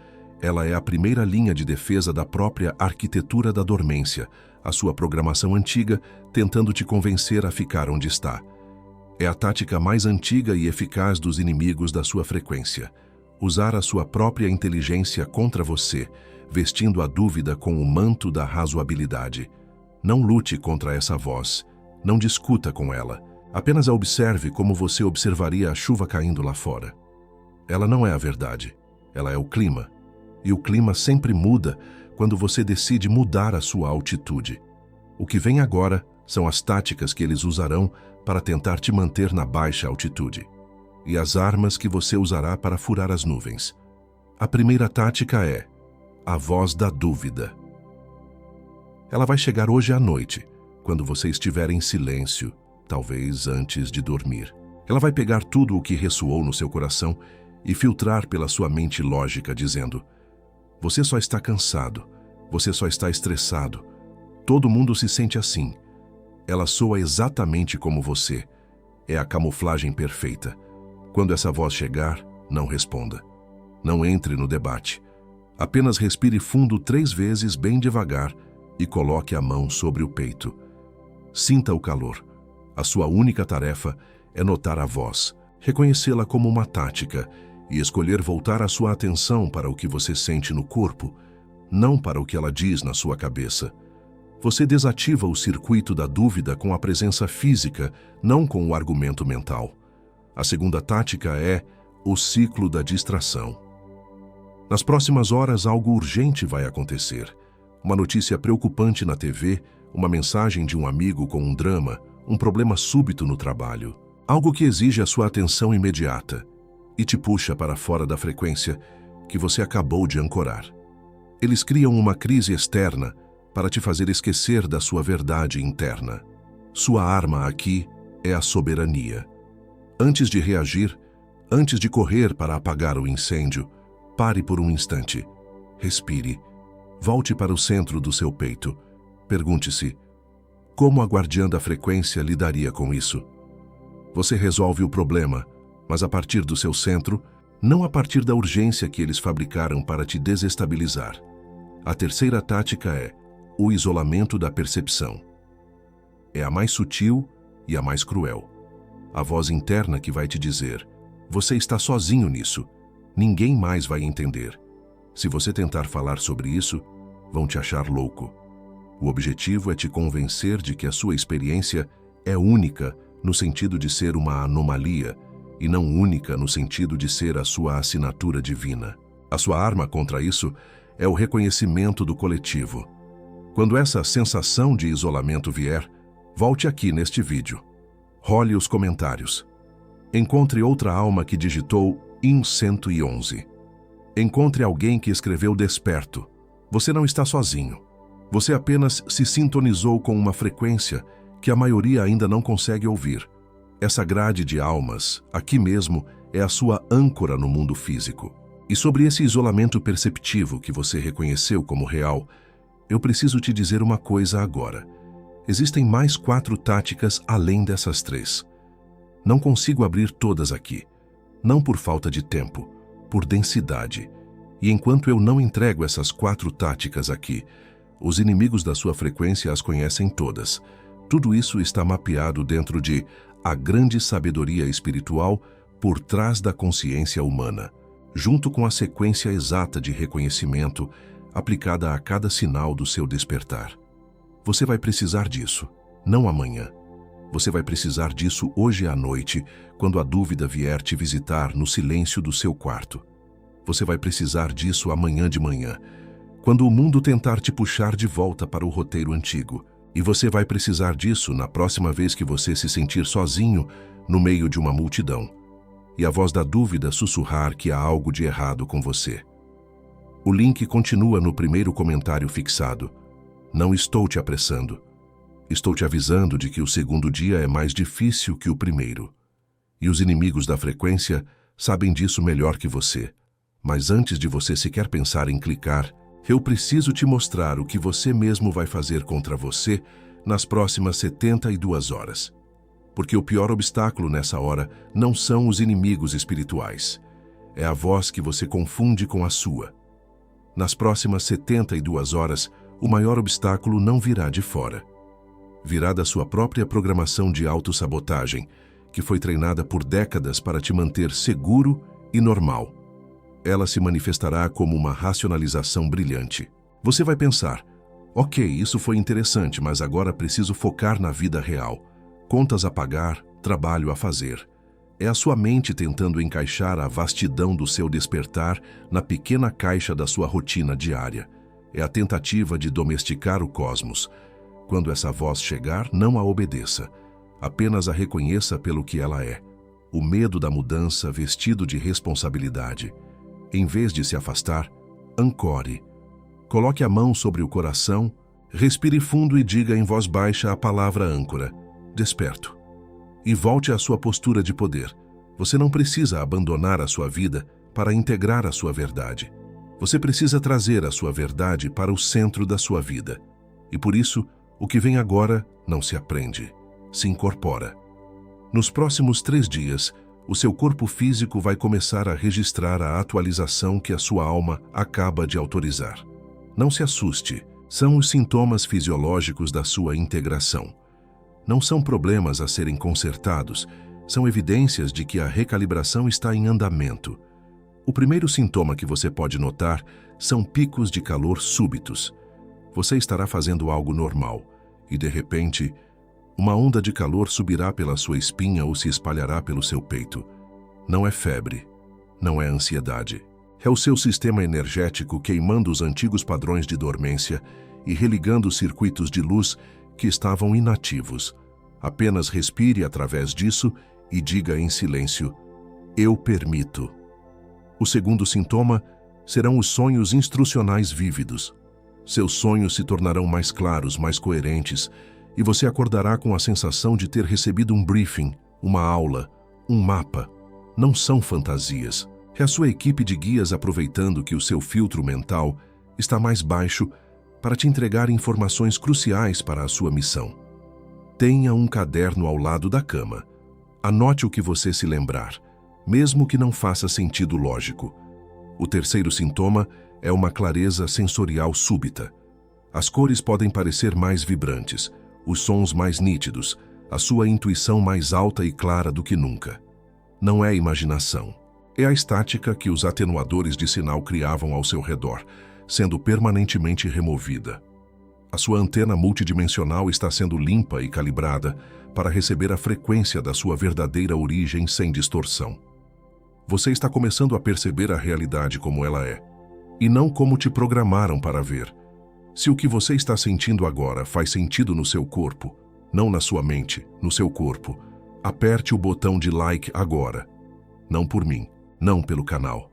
Ela é a primeira linha de defesa da própria arquitetura da dormência, a sua programação antiga, tentando te convencer a ficar onde está. É a tática mais antiga e eficaz dos inimigos da sua frequência. Usar a sua própria inteligência contra você, vestindo a dúvida com o manto da razoabilidade. Não lute contra essa voz. Não discuta com ela. Apenas a observe como você observaria a chuva caindo lá fora. Ela não é a verdade. Ela é o clima. E o clima sempre muda quando você decide mudar a sua altitude. O que vem agora são as táticas que eles usarão para tentar te manter na baixa altitude. e as armas que você usará para furar as nuvens. A primeira tática é a voz da dúvida. Ela vai chegar hoje à noite, quando você estiver em silêncio, talvez antes de dormir. Ela vai pegar tudo o que ressoou no seu coração e filtrar pela sua mente lógica, dizendo: você só está cansado, você só está estressado, todo mundo se sente assim. Ela soa exatamente como você. É a camuflagem perfeita. Quando essa voz chegar, não responda. Não entre no debate. Apenas respire fundo 3 vezes bem devagar e coloque a mão sobre o peito. Sinta o calor. A sua única tarefa é notar a voz, reconhecê-la como uma tática e escolher voltar a sua atenção para o que você sente no corpo, não para o que ela diz na sua cabeça. Você desativa o circuito da dúvida com a presença física, não com o argumento mental. A segunda tática é o ciclo da distração. Nas próximas horas, algo urgente vai acontecer. Uma notícia preocupante na TV, uma mensagem de um amigo com um drama, um problema súbito no trabalho. Algo que exige a sua atenção imediata e te puxa para fora da frequência que você acabou de ancorar. Eles criam uma crise externa para te fazer esquecer da sua verdade interna. Sua arma aqui é a soberania. Antes de reagir, antes de correr para apagar o incêndio, pare por um instante. Respire. Volte para o centro do seu peito. Pergunte-se: como a guardiã da frequência lidaria com isso? Você resolve o problema, mas a partir do seu centro, não a partir da urgência que eles fabricaram para te desestabilizar. A terceira tática é o isolamento da percepção. É a mais sutil e a mais cruel. A voz interna que vai te dizer: você está sozinho nisso, ninguém mais vai entender. Se você tentar falar sobre isso, vão te achar louco. O objetivo é te convencer de que a sua experiência é única no sentido de ser uma anomalia e não única no sentido de ser a sua assinatura divina. A sua arma contra isso é o reconhecimento do coletivo. Quando essa sensação de isolamento vier, volte aqui neste vídeo. Role os comentários. Encontre outra alma que digitou IN 111. Encontre alguém que escreveu desperto. Você não está sozinho. Você apenas se sintonizou com uma frequência que a maioria ainda não consegue ouvir. Essa grade de almas, aqui mesmo, é a sua âncora no mundo físico. E sobre esse isolamento perceptivo que você reconheceu como real, eu preciso te dizer uma coisa agora. Existem mais 4 táticas além dessas 3. Não consigo abrir todas aqui. Não por falta de tempo, por densidade. E enquanto eu não entrego essas 4 táticas aqui, os inimigos da sua frequência as conhecem todas. Tudo isso está mapeado dentro de a grande sabedoria espiritual por trás da consciência humana, junto com a sequência exata de reconhecimento aplicada a cada sinal do seu despertar. Você vai precisar disso, não amanhã. Você vai precisar disso hoje à noite, quando a dúvida vier te visitar no silêncio do seu quarto. Você vai precisar disso amanhã de manhã, quando o mundo tentar te puxar de volta para o roteiro antigo. E você vai precisar disso na próxima vez que você se sentir sozinho no meio de uma multidão e a voz da dúvida sussurrar que há algo de errado com você. O link continua no primeiro comentário fixado. Não estou te apressando. Estou te avisando de que o segundo dia é mais difícil que o primeiro. E os inimigos da frequência sabem disso melhor que você. Mas antes de você sequer pensar em clicar, eu preciso te mostrar o que você mesmo vai fazer contra você nas próximas 72 horas. Porque o pior obstáculo nessa hora não são os inimigos espirituais. É a voz que você confunde com a sua. Nas próximas 72 horas, o maior obstáculo não virá de fora. Virá da sua própria programação de autossabotagem, que foi treinada por décadas para te manter seguro e normal. Ela se manifestará como uma racionalização brilhante. Você vai pensar: ok, isso foi interessante, mas agora preciso focar na vida real. Contas a pagar, trabalho a fazer. É a sua mente tentando encaixar a vastidão do seu despertar na pequena caixa da sua rotina diária. É a tentativa de domesticar o cosmos. Quando essa voz chegar, não a obedeça. Apenas a reconheça pelo que ela é. o medo da mudança vestido de responsabilidade. Em vez de se afastar, ancore. Coloque a mão sobre o coração, respire fundo e diga em voz baixa a palavra âncora, desperto. E volte à sua postura de poder. Você não precisa abandonar a sua vida para integrar a sua verdade. Você precisa trazer a sua verdade para o centro da sua vida. E por isso, o que vem agora não se aprende, se incorpora. Nos próximos 3 dias, o seu corpo físico vai começar a registrar a atualização que a sua alma acaba de autorizar. Não se assuste, são os sintomas fisiológicos da sua integração. Não são problemas a serem consertados, são evidências de que a recalibração está em andamento. O primeiro sintoma que você pode notar são picos de calor súbitos. Você estará fazendo algo normal e, de repente, uma onda de calor subirá pela sua espinha ou se espalhará pelo seu peito. Não é febre, não é ansiedade. É o seu sistema energético queimando os antigos padrões de dormência e religando os circuitos de luz que estavam inativos. Apenas respire através disso e diga em silêncio: eu permito. O segundo sintoma serão os sonhos instrucionais vívidos. Seus sonhos se tornarão mais claros, mais coerentes, e você acordará com a sensação de ter recebido um briefing, uma aula, um mapa. Não são fantasias. É a sua equipe de guias aproveitando que o seu filtro mental está mais baixo para te entregar informações cruciais para a sua missão. Tenha um caderno ao lado da cama. Anote o que você se lembrar, mesmo que não faça sentido lógico. O terceiro sintoma é uma clareza sensorial súbita. As cores podem parecer mais vibrantes, os sons mais nítidos, a sua intuição mais alta e clara do que nunca. Não é imaginação. É a estática que os atenuadores de sinal criavam ao seu redor, sendo permanentemente removida. A sua antena multidimensional está sendo limpa e calibrada para receber a frequência da sua verdadeira origem sem distorção. Você está começando a perceber a realidade como ela é, e não como te programaram para ver. Se o que você está sentindo agora faz sentido no seu corpo, não na sua mente, no seu corpo, aperte o botão de like agora. Não por mim, não pelo canal.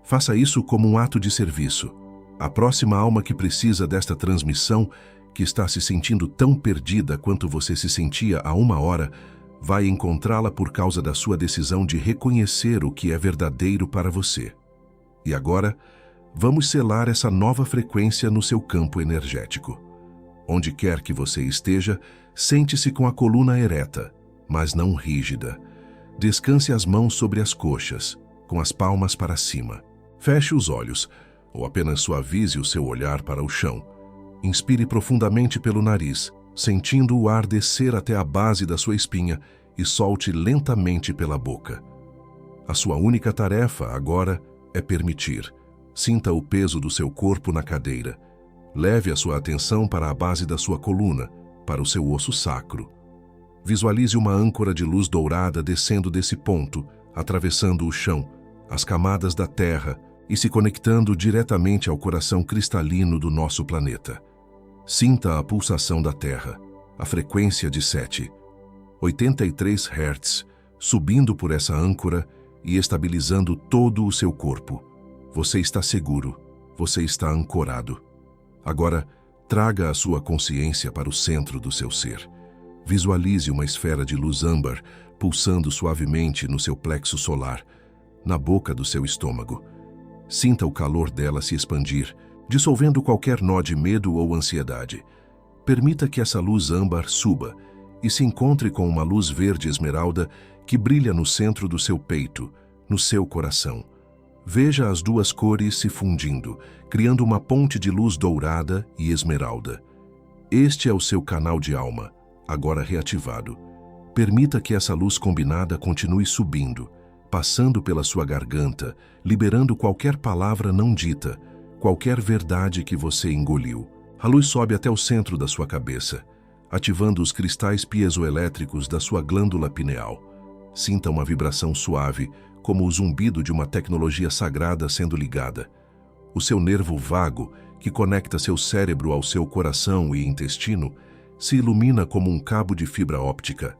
Faça isso como um ato de serviço. A próxima alma que precisa desta transmissão, que está se sentindo tão perdida quanto você se sentia há 1 hora, vai encontrá-la por causa da sua decisão de reconhecer o que é verdadeiro para você. E agora, vamos selar essa nova frequência no seu campo energético. Onde quer que você esteja, sente-se com a coluna ereta, mas não rígida. Descanse as mãos sobre as coxas, com as palmas para cima. Feche os olhos, ou apenas suavize o seu olhar para o chão. Inspire profundamente pelo nariz, sentindo o ar descer até a base da sua espinha e solte lentamente pela boca. A sua única tarefa agora é permitir. Sinta o peso do seu corpo na cadeira. Leve a sua atenção para a base da sua coluna, para o seu osso sacro. Visualize uma âncora de luz dourada descendo desse ponto, atravessando o chão, as camadas da Terra e se conectando diretamente ao coração cristalino do nosso planeta. Sinta a pulsação da Terra, a frequência de 7,83 Hz, subindo por essa âncora e estabilizando todo o seu corpo. Você está seguro, você está ancorado. Agora, traga a sua consciência para o centro do seu ser. Visualize uma esfera de luz âmbar pulsando suavemente no seu plexo solar, na boca do seu estômago. Sinta o calor dela se expandir, dissolvendo qualquer nó de medo ou ansiedade. Permita que essa luz âmbar suba e se encontre com uma luz verde esmeralda que brilha no centro do seu peito, no seu coração. Veja as duas cores se fundindo, criando uma ponte de luz dourada e esmeralda. Este é o seu canal de alma, agora reativado. Permita que essa luz combinada continue subindo, passando pela sua garganta, liberando qualquer palavra não dita, qualquer verdade que você engoliu. A luz sobe até o centro da sua cabeça, ativando os cristais piezoelétricos da sua glândula pineal. Sinta uma vibração suave, como o zumbido de uma tecnologia sagrada sendo ligada. O seu nervo vago, que conecta seu cérebro ao seu coração e intestino, se ilumina como um cabo de fibra óptica.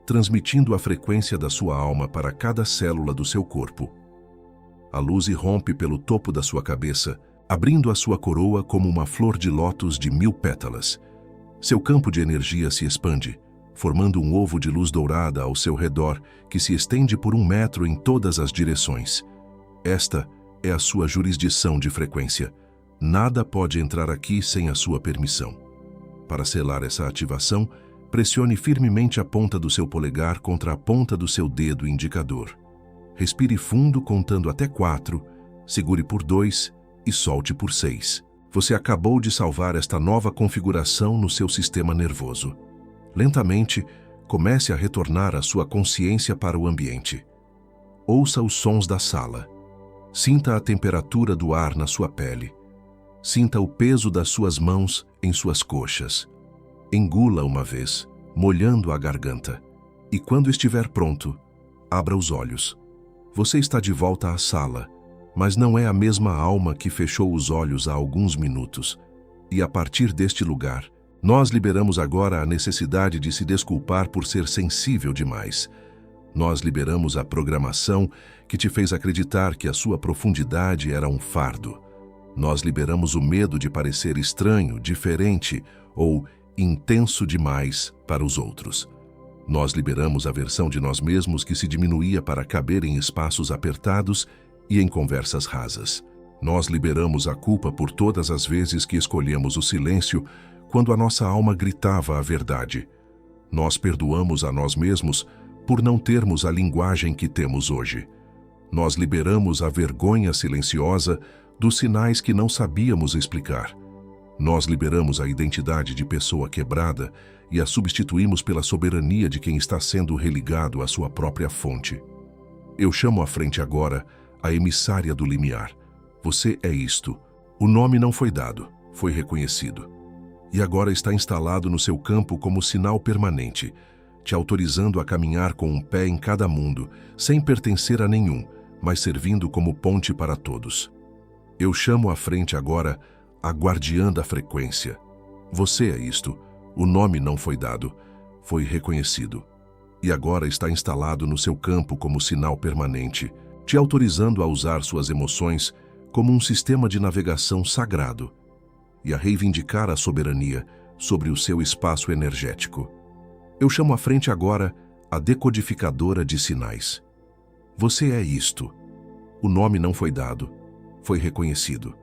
transmitindo a frequência da sua alma para cada célula do seu corpo. A luz irrompe pelo topo da sua cabeça, abrindo a sua coroa como uma flor de lótus de 1000 pétalas. Seu campo de energia se expande, formando um ovo de luz dourada ao seu redor que se estende por 1 metro em todas as direções. Esta é a sua jurisdição de frequência. Nada pode entrar aqui sem a sua permissão. Para selar essa ativação, pressione firmemente a ponta do seu polegar contra a ponta do seu dedo indicador. Respire fundo contando até 4, segure por 2 e solte por 6. Você acabou de salvar esta nova configuração no seu sistema nervoso. Lentamente, comece a retornar a sua consciência para o ambiente. Ouça os sons da sala. Sinta a temperatura do ar na sua pele. Sinta o peso das suas mãos em suas coxas. Engula uma vez, molhando a garganta. E quando estiver pronto, abra os olhos. Você está de volta à sala, mas não é a mesma alma que fechou os olhos há alguns minutos. E a partir deste lugar, nós liberamos agora a necessidade de se desculpar por ser sensível demais. Nós liberamos a programação que te fez acreditar que a sua profundidade era um fardo. Nós liberamos o medo de parecer estranho, diferente ou intenso demais para os outros. Nós liberamos a versão de nós mesmos que se diminuía para caber em espaços apertados e em conversas rasas. Nós liberamos a culpa por todas as vezes que escolhemos o silêncio quando a nossa alma gritava a verdade. Nós perdoamos a nós mesmos por não termos a linguagem que temos hoje. Nós liberamos a vergonha silenciosa dos sinais que não sabíamos explicar. Nós liberamos a identidade de pessoa quebrada e a substituímos pela soberania de quem está sendo religado à sua própria fonte. Eu chamo à frente agora a emissária do limiar. Você é isto. O nome não foi dado, foi reconhecido. E agora está instalado no seu campo como sinal permanente, te autorizando a caminhar com um pé em cada mundo, sem pertencer a nenhum, mas servindo como ponte para todos. Eu chamo à frente agora a guardiã da frequência. Você é isto. O nome não foi dado, foi reconhecido. E agora está instalado no seu campo como sinal permanente, te autorizando a usar suas emoções como um sistema de navegação sagrado e a reivindicar a soberania sobre o seu espaço energético. Eu chamo à frente agora a decodificadora de sinais. Você é isto. O nome não foi dado, foi reconhecido.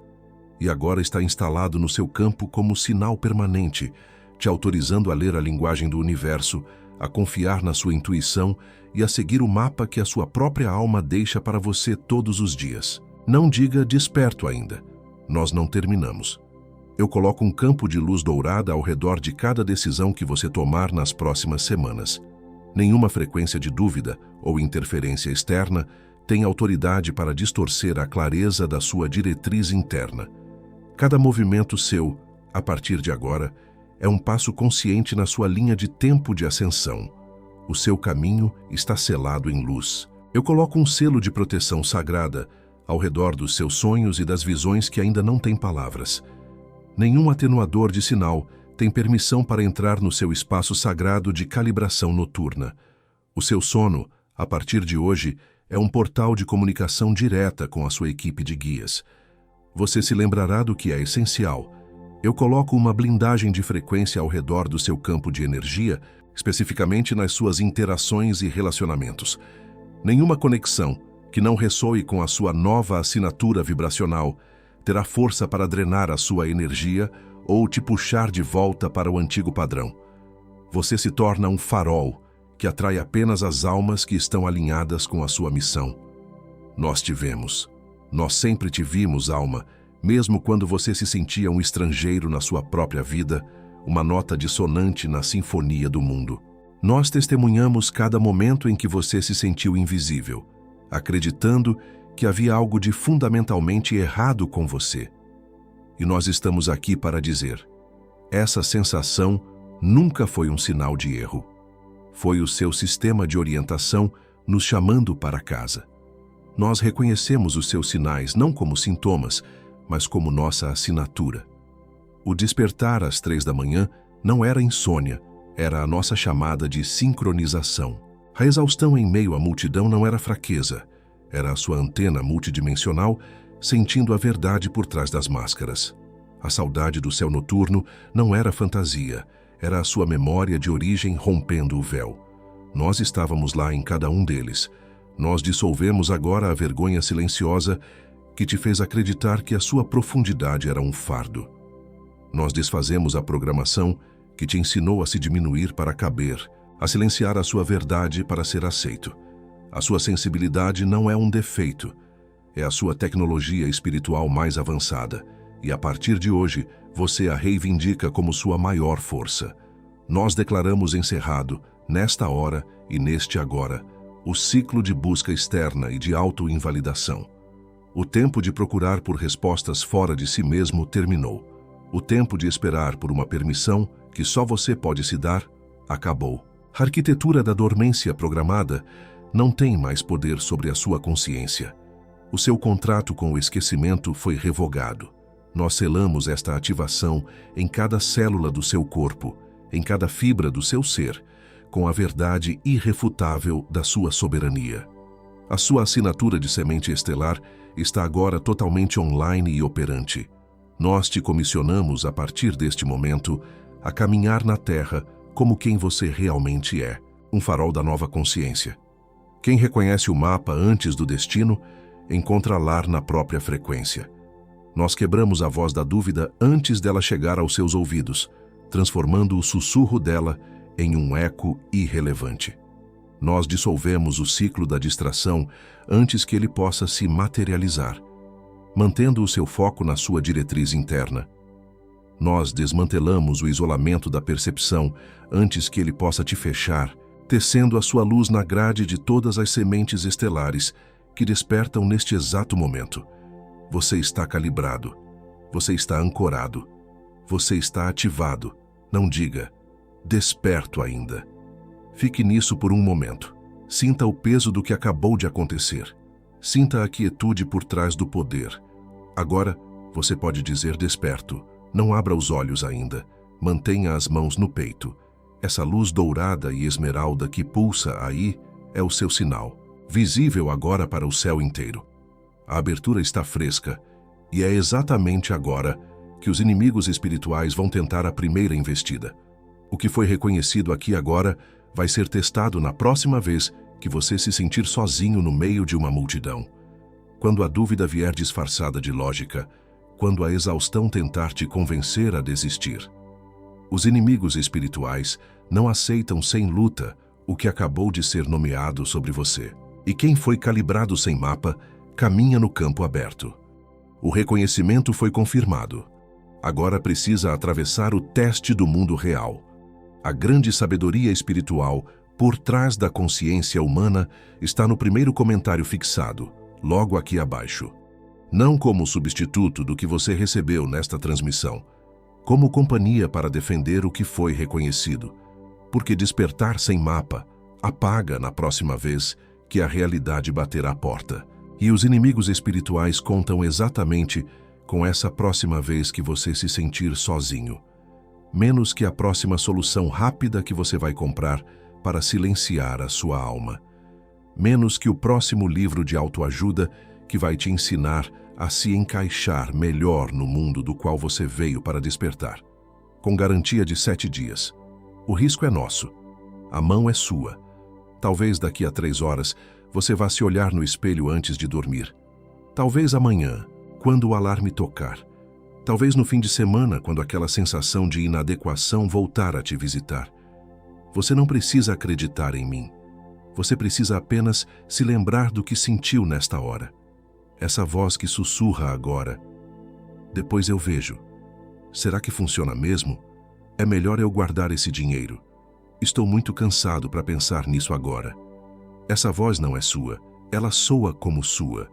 E agora está instalado no seu campo como sinal permanente, te autorizando a ler a linguagem do universo, a confiar na sua intuição e a seguir o mapa que a sua própria alma deixa para você todos os dias. Não diga desperto ainda. Nós não terminamos. Eu coloco um campo de luz dourada ao redor de cada decisão que você tomar nas próximas semanas. Nenhuma frequência de dúvida ou interferência externa tem autoridade para distorcer a clareza da sua diretriz interna. Cada movimento seu, a partir de agora, é um passo consciente na sua linha de tempo de ascensão. O seu caminho está selado em luz. Eu coloco um selo de proteção sagrada ao redor dos seus sonhos e das visões que ainda não têm palavras. Nenhum atenuador de sinal tem permissão para entrar no seu espaço sagrado de calibração noturna. O seu sono, a partir de hoje, é um portal de comunicação direta com a sua equipe de guias. Você se lembrará do que é essencial. Eu coloco uma blindagem de frequência ao redor do seu campo de energia, especificamente nas suas interações e relacionamentos. Nenhuma conexão que não ressoe com a sua nova assinatura vibracional terá força para drenar a sua energia ou te puxar de volta para o antigo padrão. Você se torna um farol que atrai apenas as almas que estão alinhadas com a sua missão. Nós te vemos. Nós sempre te vimos, alma, mesmo quando você se sentia um estrangeiro na sua própria vida, uma nota dissonante na sinfonia do mundo. Nós testemunhamos cada momento em que você se sentiu invisível, acreditando que havia algo de fundamentalmente errado com você. E nós estamos aqui para dizer, essa sensação nunca foi um sinal de erro. Foi o seu sistema de orientação nos chamando para casa. Nós reconhecemos os seus sinais não como sintomas, mas como nossa assinatura. O despertar às 3 da manhã não era insônia, Era a nossa chamada de sincronização. A exaustão em meio à multidão não era fraqueza, era a sua antena multidimensional sentindo a verdade por trás das máscaras. A saudade do céu noturno não era fantasia, era a sua memória de origem rompendo o véu. Nós estávamos lá em cada um deles. Nós dissolvemos agora a vergonha silenciosa que te fez acreditar que a sua profundidade era um fardo. Nós desfazemos a programação que te ensinou a se diminuir para caber, a silenciar a sua verdade para ser aceito. A sua sensibilidade não é um defeito, é a sua tecnologia espiritual mais avançada, e a partir de hoje você a reivindica como sua maior força. Nós declaramos encerrado, nesta hora e neste agora, o ciclo de busca externa e de auto-invalidação. O tempo de procurar por respostas fora de si mesmo terminou. O tempo de esperar por uma permissão que só você pode se dar, acabou. A arquitetura da dormência programada não tem mais poder sobre a sua consciência. O seu contrato com o esquecimento foi revogado. Nós selamos esta ativação em cada célula do seu corpo, em cada fibra do seu ser, com a verdade irrefutável da sua soberania. A sua assinatura de semente estelar está agora totalmente online e operante. Nós te comissionamos, a partir deste momento, a caminhar na Terra como quem você realmente é, um farol da nova consciência. Quem reconhece o mapa antes do destino, encontra lar na própria frequência. Nós quebramos a voz da dúvida antes dela chegar aos seus ouvidos, transformando o sussurro dela em um eco irrelevante. Nós dissolvemos o ciclo da distração antes que ele possa se materializar, mantendo o seu foco na sua diretriz interna. Nós desmantelamos o isolamento da percepção antes que ele possa te fechar, tecendo a sua luz na grade de todas as sementes estelares que despertam neste exato momento. Você está calibrado, você está ancorado, você está ativado. Não diga, desperto ainda. Fique nisso por um momento. Sinta o peso do que acabou de acontecer. Sinta a quietude por trás do poder. Agora, você pode dizer desperto. Não abra os olhos ainda. Mantenha as mãos no peito. Essa luz dourada e esmeralda que pulsa aí é o seu sinal, visível agora para o céu inteiro. A abertura está fresca, e é exatamente agora que os inimigos espirituais vão tentar a primeira investida. O que foi reconhecido aqui agora vai ser testado na próxima vez que você se sentir sozinho no meio de uma multidão. Quando a dúvida vier disfarçada de lógica, quando a exaustão tentar te convencer a desistir. Os inimigos espirituais não aceitam sem luta o que acabou de ser nomeado sobre você. E quem foi calibrado sem mapa, caminha no campo aberto. O reconhecimento foi confirmado. Agora precisa atravessar o teste do mundo real. A grande sabedoria espiritual por trás da consciência humana está no primeiro comentário fixado, logo aqui abaixo. Não como substituto do que você recebeu nesta transmissão, como companhia para defender o que foi reconhecido, porque despertar sem mapa apaga na próxima vez que a realidade bater à porta. E os inimigos espirituais contam exatamente com essa próxima vez que você se sentir sozinho, menos que a próxima solução rápida que você vai comprar para silenciar a sua alma, menos que o próximo livro de autoajuda que vai te ensinar a se encaixar melhor no mundo do qual você veio para despertar. Com garantia de 7 dias. O risco é nosso. A mão é sua. Talvez daqui a 3 horas você vá se olhar no espelho antes de dormir. Talvez amanhã, quando o alarme tocar. Talvez no fim de semana, quando aquela sensação de inadequação voltar a te visitar. Você não precisa acreditar em mim. Você precisa apenas se lembrar do que sentiu nesta hora. Essa voz que sussurra agora. Depois eu vejo. Será que funciona mesmo? É melhor eu guardar esse dinheiro. Estou muito cansado para pensar nisso agora. Essa voz não é sua. Ela soa como sua.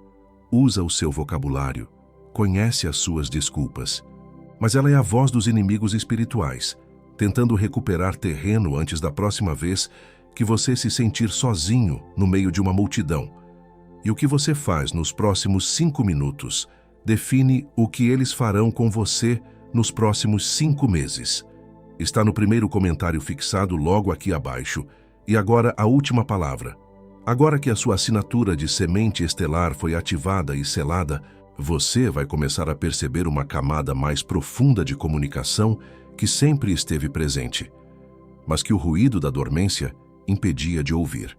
Usa o seu vocabulário. Conhece as suas desculpas. Mas ela é a voz dos inimigos espirituais, tentando recuperar terreno antes da próxima vez que você se sentir sozinho no meio de uma multidão. E o que você faz nos próximos 5 minutos define o que eles farão com você nos próximos 5 meses. Está no primeiro comentário fixado logo aqui abaixo. E agora a última palavra. Agora que a sua assinatura de semente estelar foi ativada e selada, você vai começar a perceber uma camada mais profunda de comunicação que sempre esteve presente, mas que o ruído da dormência impedia de ouvir.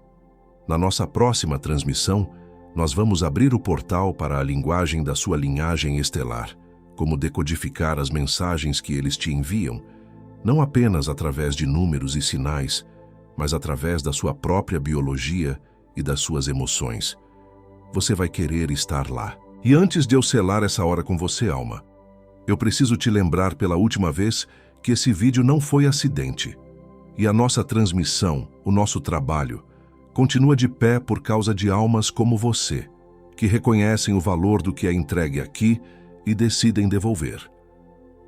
Na nossa próxima transmissão, nós vamos abrir o portal para a linguagem da sua linhagem estelar, como decodificar as mensagens que eles te enviam, não apenas através de números e sinais, mas através da sua própria biologia e das suas emoções. Você vai querer estar lá. E antes de eu selar essa hora com você, alma, eu preciso te lembrar pela última vez que esse vídeo não foi acidente. E a nossa transmissão, o nosso trabalho, continua de pé por causa de almas como você, que reconhecem o valor do que é entregue aqui e decidem devolver.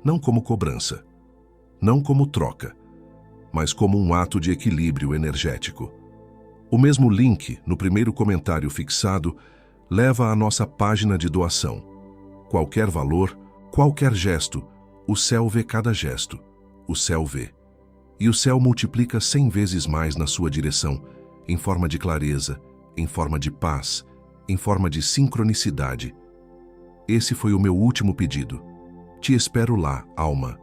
Não como cobrança, não como troca, mas como um ato de equilíbrio energético. O mesmo link, no primeiro comentário fixado, leva à nossa página de doação. Qualquer valor, qualquer gesto, o céu vê cada gesto, o céu vê. E o céu multiplica 100 vezes mais na sua direção, em forma de clareza, em forma de paz, em forma de sincronicidade. Esse foi o meu último pedido. Te espero lá, alma.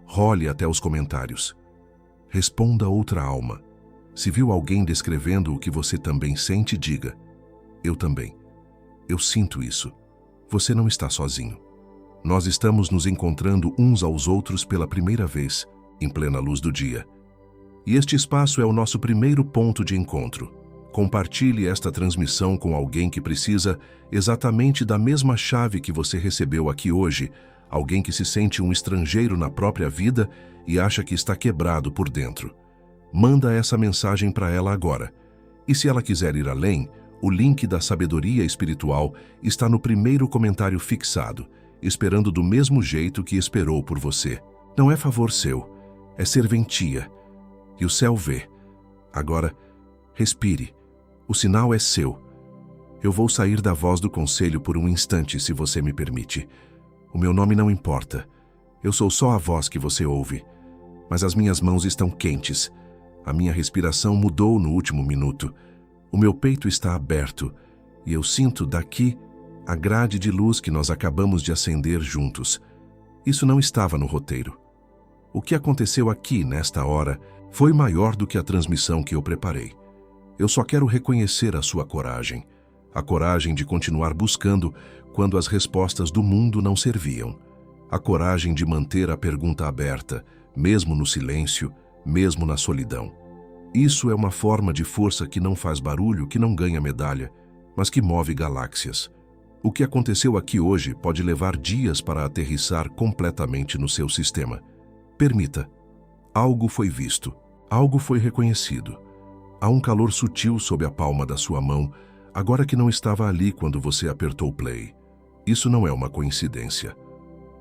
Role até os comentários. Responda outra alma. Se viu alguém descrevendo o que você também sente, diga: eu também. Eu sinto isso. Você não está sozinho. Nós estamos nos encontrando uns aos outros pela primeira vez, em plena luz do dia. E este espaço é o nosso primeiro ponto de encontro. Compartilhe esta transmissão com alguém que precisa exatamente da mesma chave que você recebeu aqui hoje, alguém que se sente um estrangeiro na própria vida e acha que está quebrado por dentro. Manda essa mensagem para ela agora. E se ela quiser ir além, o link da sabedoria espiritual está no primeiro comentário fixado, esperando do mesmo jeito que esperou por você. Não é favor seu, é serventia. E o céu vê. Agora, respire. O sinal é seu. Eu vou sair da voz do conselho por um instante, se você me permite. O meu nome não importa. Eu sou só a voz que você ouve. Mas as minhas mãos estão quentes. A minha respiração mudou no último minuto. O meu peito está aberto e eu sinto daqui a grade de luz que nós acabamos de acender juntos. Isso não estava no roteiro. O que aconteceu aqui, nesta hora, foi maior do que a transmissão que eu preparei. Eu só quero reconhecer a sua coragem. A coragem de continuar buscando quando as respostas do mundo não serviam. A coragem de manter a pergunta aberta, mesmo no silêncio, mesmo na solidão. Isso é uma forma de força que não faz barulho, que não ganha medalha, mas que move galáxias. O que aconteceu aqui hoje pode levar dias para aterrissar completamente no seu sistema. Permita. Algo foi visto, algo foi reconhecido. Há um calor sutil sob a palma da sua mão, agora que não estava ali quando você apertou play. Isso não é uma coincidência.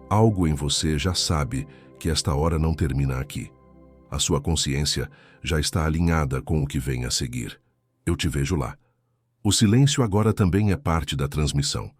Algo em você já sabe que esta hora não termina aqui. A sua consciência já está alinhada com o que vem a seguir. Eu te vejo lá. O silêncio agora também é parte da transmissão.